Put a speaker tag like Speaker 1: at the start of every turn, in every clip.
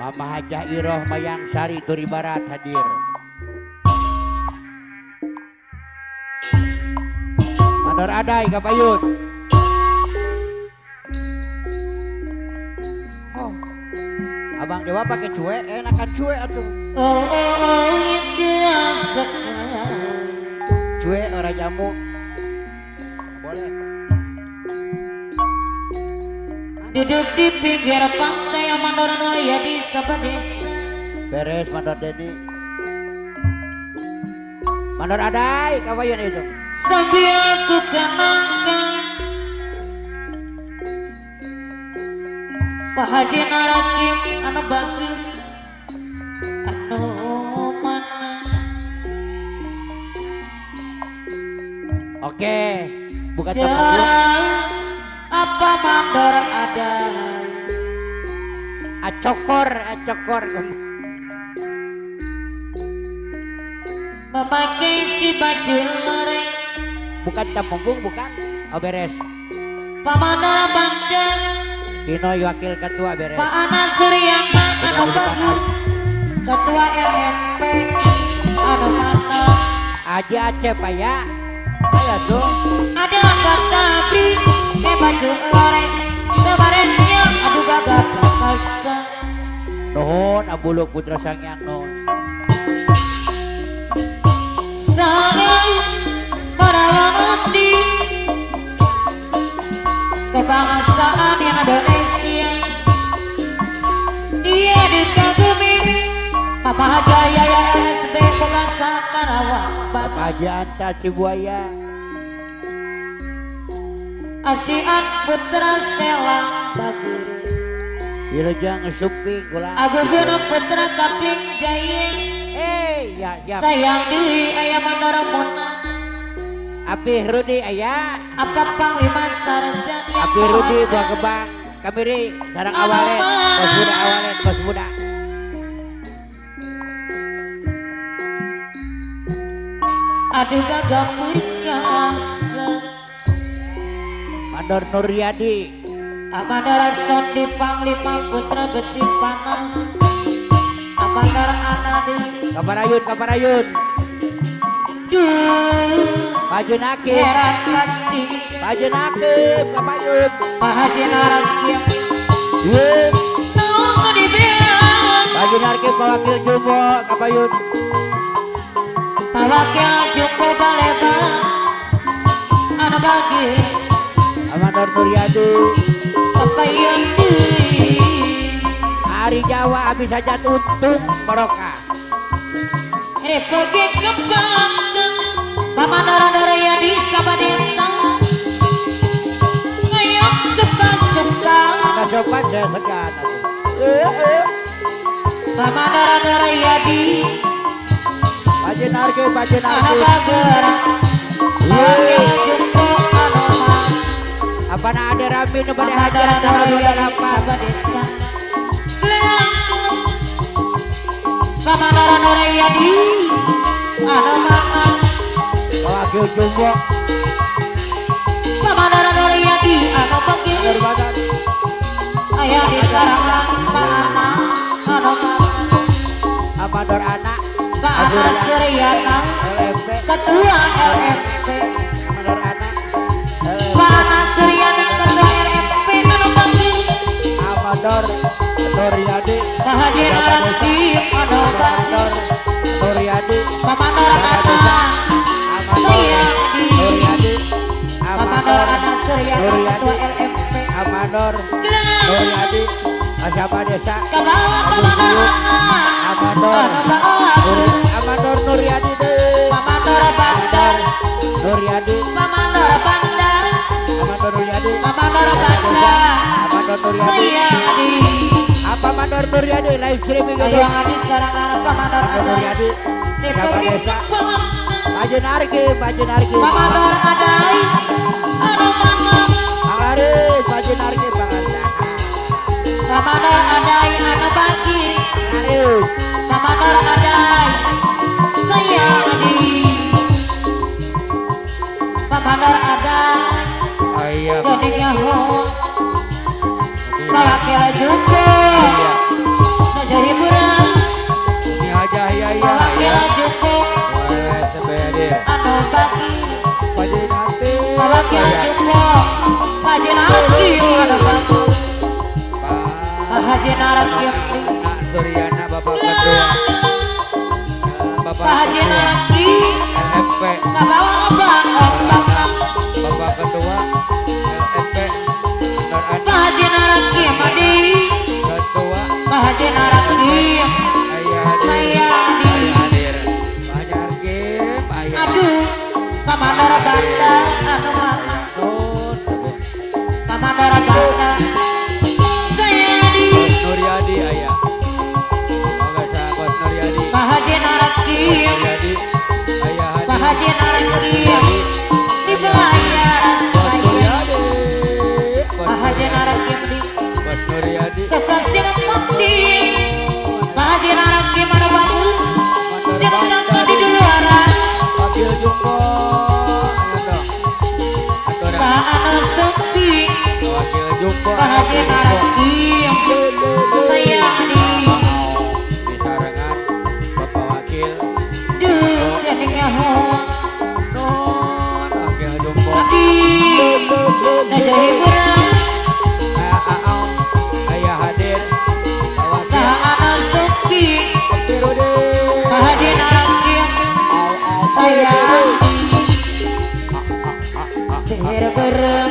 Speaker 1: Mama Hajah Iroh Mayang Sari Turi Barat hadir. Mandor Adai Kapayun. Oh, Abang Dewa pakai cuek, enakan cuek atuh.
Speaker 2: Oh, indah sekali.
Speaker 1: Cuek orang jamu. Boleh.
Speaker 2: Duduk di pinggir pantai Mandor Noria di sebuah desa.
Speaker 1: Beres Mandor Dedi. Mandor Adai Kapayun itu.
Speaker 2: Sambil aku kenangkan Pak Haji Narakim anu bagus anu mana.
Speaker 1: Oke, bukan
Speaker 2: Seorang apa Mandor ada
Speaker 1: acokor.
Speaker 2: memakai si baju loreng.
Speaker 1: Bukan Tamunggung, bukan. Oh beres.
Speaker 2: Pak Mandor Bandar
Speaker 1: Kino wakil ketua beres.
Speaker 2: Pak Ana Suryana anu bagus ketua LMP anu mana.
Speaker 1: Aja Aceh Pak ya. Ayo tuh.
Speaker 2: Ada kata bri baju loreng kemarinnya abu gagap kakasa.
Speaker 1: Nuhun Abuluk Putra Sangyang nuhun.
Speaker 2: Sangat merawati kebangsaan yang Indonesia. Dia dikagumi Papa Jaya ya SB Pengasa Karawang
Speaker 1: Bapak Haji Anta Cibuaya.
Speaker 2: Asian Putra Selang Bagur
Speaker 1: Wilujeng Suping Gulang.
Speaker 2: Agugun Putra Kapling Jaya.
Speaker 1: Ya.
Speaker 2: Sayang diri ayah Mandor Mona.
Speaker 1: Apih Rudi ayah.
Speaker 2: Apa Panglima Sarjana
Speaker 1: Apih Rudi Buah Gebang. Kamiri sareng awalet. Bos muda.
Speaker 2: Aduh gagap perkasa
Speaker 1: Mandor Nuryadi.
Speaker 2: Amandara Sondi Panglima Putra Besi Panas. Amandara Anadi
Speaker 1: Kaparayun.
Speaker 2: Duh
Speaker 1: Pajun Hakim.
Speaker 2: Heran Kaci
Speaker 1: Pajun Hakim Kapayun.
Speaker 2: Pak Haji Narakim
Speaker 1: Yeay.
Speaker 2: Tunggu dibilang
Speaker 1: Pajun Hakim Wakil Jumbo Kapayun.
Speaker 2: Pak Wakil Jumbo Baleba Anu bagi
Speaker 1: Mandor Nuryadi.
Speaker 2: Kapayun
Speaker 1: Hari Jawa habis saja tuntung barokah.
Speaker 2: Pergi ke bangsa Pamanara ya di Sabadesa. Ngayok suka-suka
Speaker 1: Ada sopan saya segan.
Speaker 2: Pamanara ya di
Speaker 1: Pajun Hakim.
Speaker 2: Anak Bager Wakil Jumbo Anoma.
Speaker 1: Apa nak ada rami nu bade hajar
Speaker 2: Pamanara
Speaker 1: dalam
Speaker 2: ya
Speaker 1: bulan
Speaker 2: di
Speaker 1: apa?
Speaker 2: Sabadesa. Pamanara ya di Anoma.
Speaker 1: Wakil Jumbo.
Speaker 2: Pamanara ya di Anoma.
Speaker 1: Derbadan.
Speaker 2: Ayah di Sarangan Pak Ana Anoma.
Speaker 1: Amador anak.
Speaker 2: Pak Ana Suryana
Speaker 1: LMP.
Speaker 2: Ketua LMP.
Speaker 1: Amador anak.
Speaker 2: Pak Ana Suryana Ketua LMP anu bagi.
Speaker 1: Amador Nuryadi.
Speaker 2: Pak Haji Narakim anu bagi.
Speaker 1: Nuryadi.
Speaker 2: Pak Mandor Ana Sayang di
Speaker 1: Nuryadi.
Speaker 2: Pak Mandor Ana Suryana Ketua LMP.
Speaker 1: Amador Nuryadi. Asapa Desa.
Speaker 2: Ke bawah Pak Mandor Ana
Speaker 1: Amador.
Speaker 2: anu bagi.
Speaker 1: Amador Nuryadi deh.
Speaker 2: Pak Mandor Bandar
Speaker 1: Nuryadi.
Speaker 2: Pak Mandor Bandar
Speaker 1: Amador Nuryadi.
Speaker 2: Pak Mandor Bandar
Speaker 1: Amador Nuryadi.
Speaker 2: Sayang di
Speaker 1: Apa Mandor Nuryadi live streaming itu.
Speaker 2: Ayo adi Sarangan Pak Mandor
Speaker 1: Amador
Speaker 2: Ana
Speaker 1: Nuryadi. Asapa Desa. Pajun Hakim.
Speaker 2: Pak Mandor Adai Pamanor ada
Speaker 1: Ayah.
Speaker 2: jadinya ho Mawakil juga Naja hiburan
Speaker 1: Ini aja ya ya.
Speaker 2: Mawakil juga
Speaker 1: Boleh sebedir.
Speaker 2: anu bagi
Speaker 1: Pajin hati.
Speaker 2: Mawakil juga Haji Naraki anu bagi Haji Naraki
Speaker 1: Nak Suryana Bapak Ketua. Bapak
Speaker 2: Haji
Speaker 1: Ketua
Speaker 2: Naraki
Speaker 1: LFP.
Speaker 2: Kabawa obat
Speaker 1: Bapak Ketua LFP.
Speaker 2: Haji Naraki Madi
Speaker 1: Ketua
Speaker 2: Haji Naraki
Speaker 1: Ayah
Speaker 2: Saya
Speaker 1: hadir. Banyak Arkim. Ayah.
Speaker 2: Aduh Pamanor Banda anu mama
Speaker 1: Nun.
Speaker 2: Pamanor Banda Saya di
Speaker 1: Nuryadi ayah. Moga sahabat Nuryadi.
Speaker 2: Pak Haji Naraki
Speaker 1: Nuryadi. Ayah hadir.
Speaker 2: Pak Haji Naraki
Speaker 1: Nuryadi.
Speaker 2: dibayar
Speaker 1: Bos
Speaker 2: saya
Speaker 1: Nuryadi.
Speaker 2: Pak Haji Naraki
Speaker 1: Bos Nuryadi.
Speaker 2: kekasih mati Pak Haji Naraki mana bagus jangan langkah di luaran
Speaker 1: Wakil Jumbo. Ayo dong. Aturan.
Speaker 2: saat sepi
Speaker 1: Wakil Jumbo.
Speaker 2: Pak Haji Naraki saya di
Speaker 1: Di sarangan Bapak Wakil.
Speaker 2: duh jadinya ho
Speaker 1: Non. Wakil Jumbo.
Speaker 2: Abi Naja hiburan
Speaker 1: Ayah hadir. Wakil.
Speaker 2: saat sepi
Speaker 1: Pirode.
Speaker 2: Pak Haji Naraki saya berberem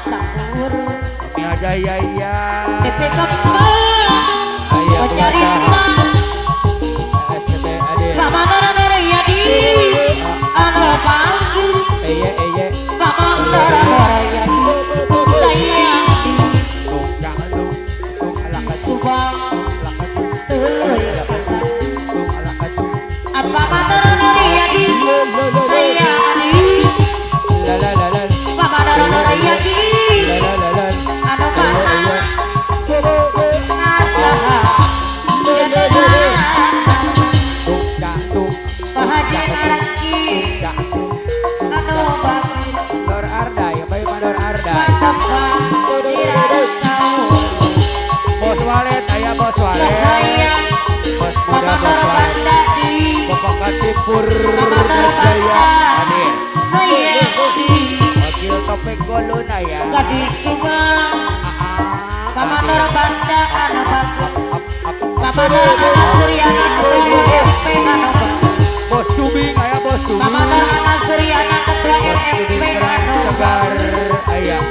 Speaker 2: tahur
Speaker 1: Kami aja ya ya.
Speaker 2: DP kembang
Speaker 1: Ayah
Speaker 2: mencari
Speaker 1: pengusaha.
Speaker 2: emak
Speaker 1: SB hadir.
Speaker 2: Pamanor Naryadi anu panggil
Speaker 1: Eye.
Speaker 2: Pamanor Naryadi saya
Speaker 1: Tung jangan tung ala kacung.
Speaker 2: subang
Speaker 1: Ala kacung.
Speaker 2: teuy
Speaker 1: Tung ala kacung.
Speaker 2: Pamanor Naryadi saya
Speaker 1: Lalalala.
Speaker 2: Pamanor Naryadi
Speaker 1: Lalalala.
Speaker 2: anu mama asaha jadilah
Speaker 1: Tung jantung.
Speaker 2: Pak Haji Naraki
Speaker 1: Jantung.
Speaker 2: anu bagi
Speaker 1: Dor Arda ya baik Mandor Arda.
Speaker 2: Patapang diracau
Speaker 1: Bos Walet ayah Bos Walet.
Speaker 2: Sahayang
Speaker 1: Bos muda
Speaker 2: Pamanor
Speaker 1: Bos Walet.
Speaker 2: Banda di
Speaker 1: Bapak Katipur
Speaker 2: Pamanor
Speaker 1: Jaya
Speaker 2: Banda
Speaker 1: hadir.
Speaker 2: saya di
Speaker 1: Wakil Topeng Golona ya.
Speaker 2: Gadis Subang Pamanor Banda anu bagus Pamanor Anak Suryana Ketua RFP anu bagus
Speaker 1: Bos Cubing ayah Bos Cubing.
Speaker 2: Pamanor Anak Suryana Ketua RFP anu
Speaker 1: Segar
Speaker 2: bagus
Speaker 1: ayah.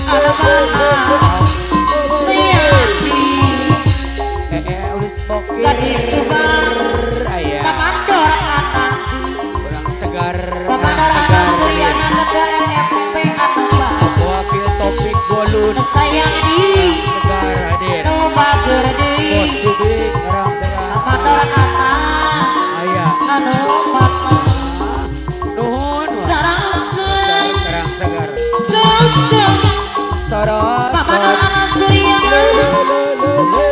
Speaker 2: anu mama saya di
Speaker 1: Ulis Bokir.
Speaker 2: Gadis Subang
Speaker 1: Ayah.
Speaker 2: Pamanor Anak
Speaker 1: Kurang segar.
Speaker 2: Pamanor Anak Suryana Ketua RFP anu bagus
Speaker 1: Wakil Topik Golun.
Speaker 2: sayang di
Speaker 1: Segar hadir.
Speaker 2: nu bager
Speaker 1: Bos
Speaker 2: deui
Speaker 1: Cubing orang segar.
Speaker 2: Pamanor Anak
Speaker 1: Ayah.
Speaker 2: anu mama
Speaker 1: Nuhun.
Speaker 2: sarang
Speaker 1: Kurang segar.
Speaker 2: sarang
Speaker 1: Sorot.
Speaker 2: Pamanor Anak Suryana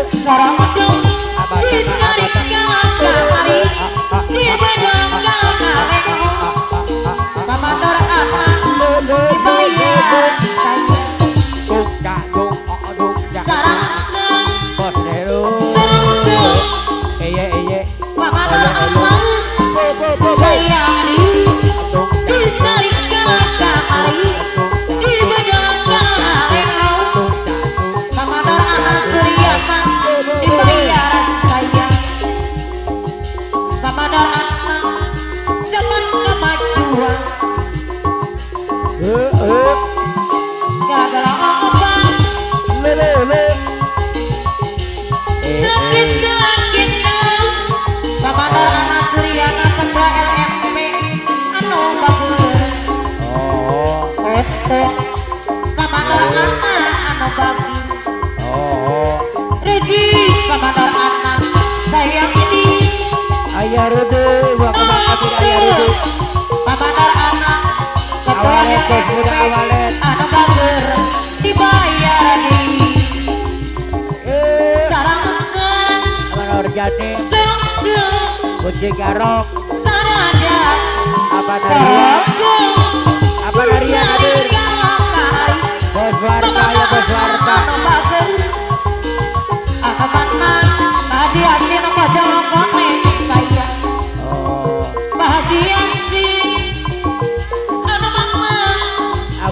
Speaker 2: sarang dong ditarik kamari di bedang kaleng Pamanor Anak dibayar saya
Speaker 1: Tung jantung. Tung
Speaker 2: sarang
Speaker 1: jantung. Bos Nero.
Speaker 2: sarang
Speaker 1: Eye.
Speaker 2: Pamanor Anak saya
Speaker 1: Tung
Speaker 2: ditarik kamari di bedang kaleng
Speaker 1: Tung jantung.
Speaker 2: Pamanor Anak Suryana dibayar saya Pamanor Anak zaman kemajuan gagal apa sakit Pamanor Anak Suryana Ketua LMP anu bagus
Speaker 1: Oh.
Speaker 2: foto Pamanor Anak anu bagus Regi Pamanor Anak sayang ini
Speaker 1: Ayah Rude, wakil kami ayah Rude.
Speaker 2: Pamanor Anak Ketua
Speaker 1: Awalet, bos
Speaker 2: LMP
Speaker 1: muda awalet.
Speaker 2: anu bagus dibayar di sarang
Speaker 1: Manor Jati,
Speaker 2: sarang
Speaker 1: Kunci Garok,
Speaker 2: sarada
Speaker 1: apa tadi?
Speaker 2: sarang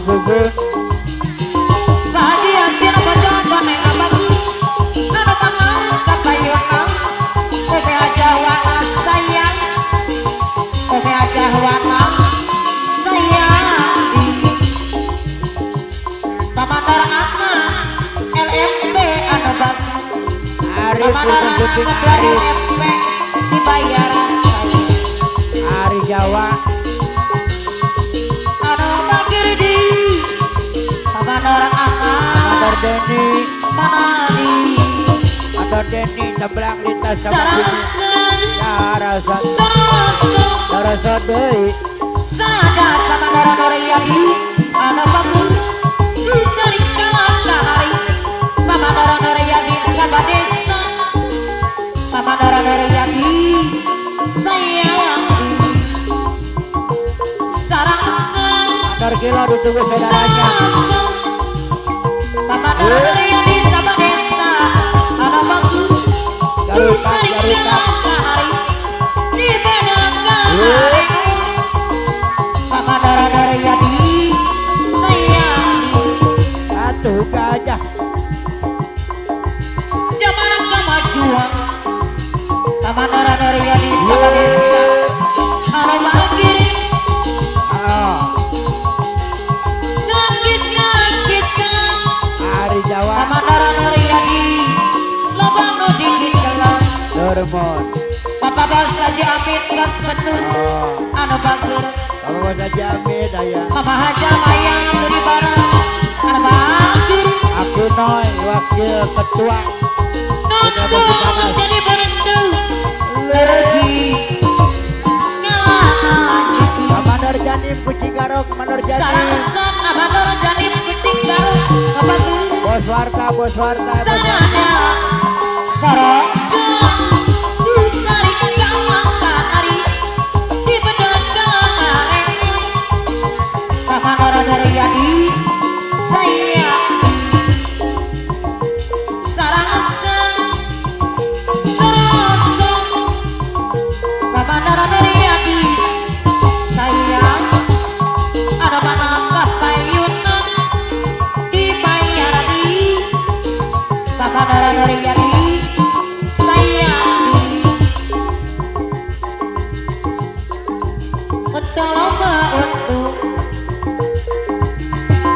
Speaker 1: gugun
Speaker 2: bahagia sih baca kami abang ada tangan kapayuna kowe aja wana sayang kowe aja wana sayang Pamandar LMP anu bang
Speaker 1: Ari
Speaker 2: Pamandar
Speaker 1: puting
Speaker 2: Ari
Speaker 1: Ari
Speaker 2: LMP dibayar sayang
Speaker 1: Ari Jawa
Speaker 2: anu bakir di Pamandar
Speaker 1: Mandor Deni
Speaker 2: Manadi
Speaker 1: Mandor Deni sebelah lintas sama sini
Speaker 2: Sarasa
Speaker 1: Sarasa deui
Speaker 2: Sadar Pamandar Noryadi anu bagus dari kalahari Pamandar Noryadi sabadesa Pamandar Noryadi sayang sarasa
Speaker 1: Mandor kilo ditunggu saudaranya
Speaker 2: Pamandar Noryadi sabadesa anu bagus
Speaker 1: Garutak
Speaker 2: dari
Speaker 1: Garutak
Speaker 2: kalahari di bedakahari Pamandar Noryadi sayang
Speaker 1: satu gajah
Speaker 2: zaman kemajuan Pamandar Noryadi sabadesa anu bakir
Speaker 1: ah
Speaker 2: langit
Speaker 1: Ari Jawa
Speaker 2: Pamandar Noryadi loba nu digigelang
Speaker 1: Dormon
Speaker 2: Bapak Balsa Jamit gas betul
Speaker 1: oh
Speaker 2: anu bagus
Speaker 1: Bapak Basa Jamid aya
Speaker 2: Mama Haja Mayang anu di barang anu bakir
Speaker 1: aku noy wakil ketua
Speaker 2: nunggu jadi berendu pergi ngaji
Speaker 1: Mandor Janim kucing garok Mandor Janim
Speaker 2: sarasan Pamandar Janim kucing garuk ngebantu
Speaker 1: Bos Warta Bos Warta
Speaker 2: sarana sarana dari kamangkari di bedakahari Pamandar Noryadi sayang sarasa Pamandar Noryadi sayang ada mana kapayunan dibayar di Pamandar Noryadi sayang betul lomba untuk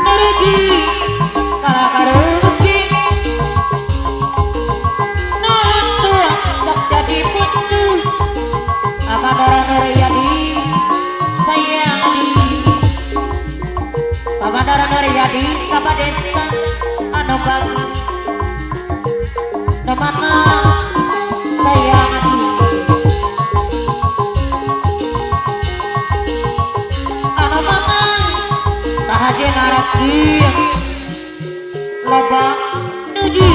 Speaker 2: pergi kararuki nantua sok jadi putu Pamandar Noryadi sayang Pamandar Noryadi sabadesa anu bagus namana sayang anu mana bahagia naraki loba nu di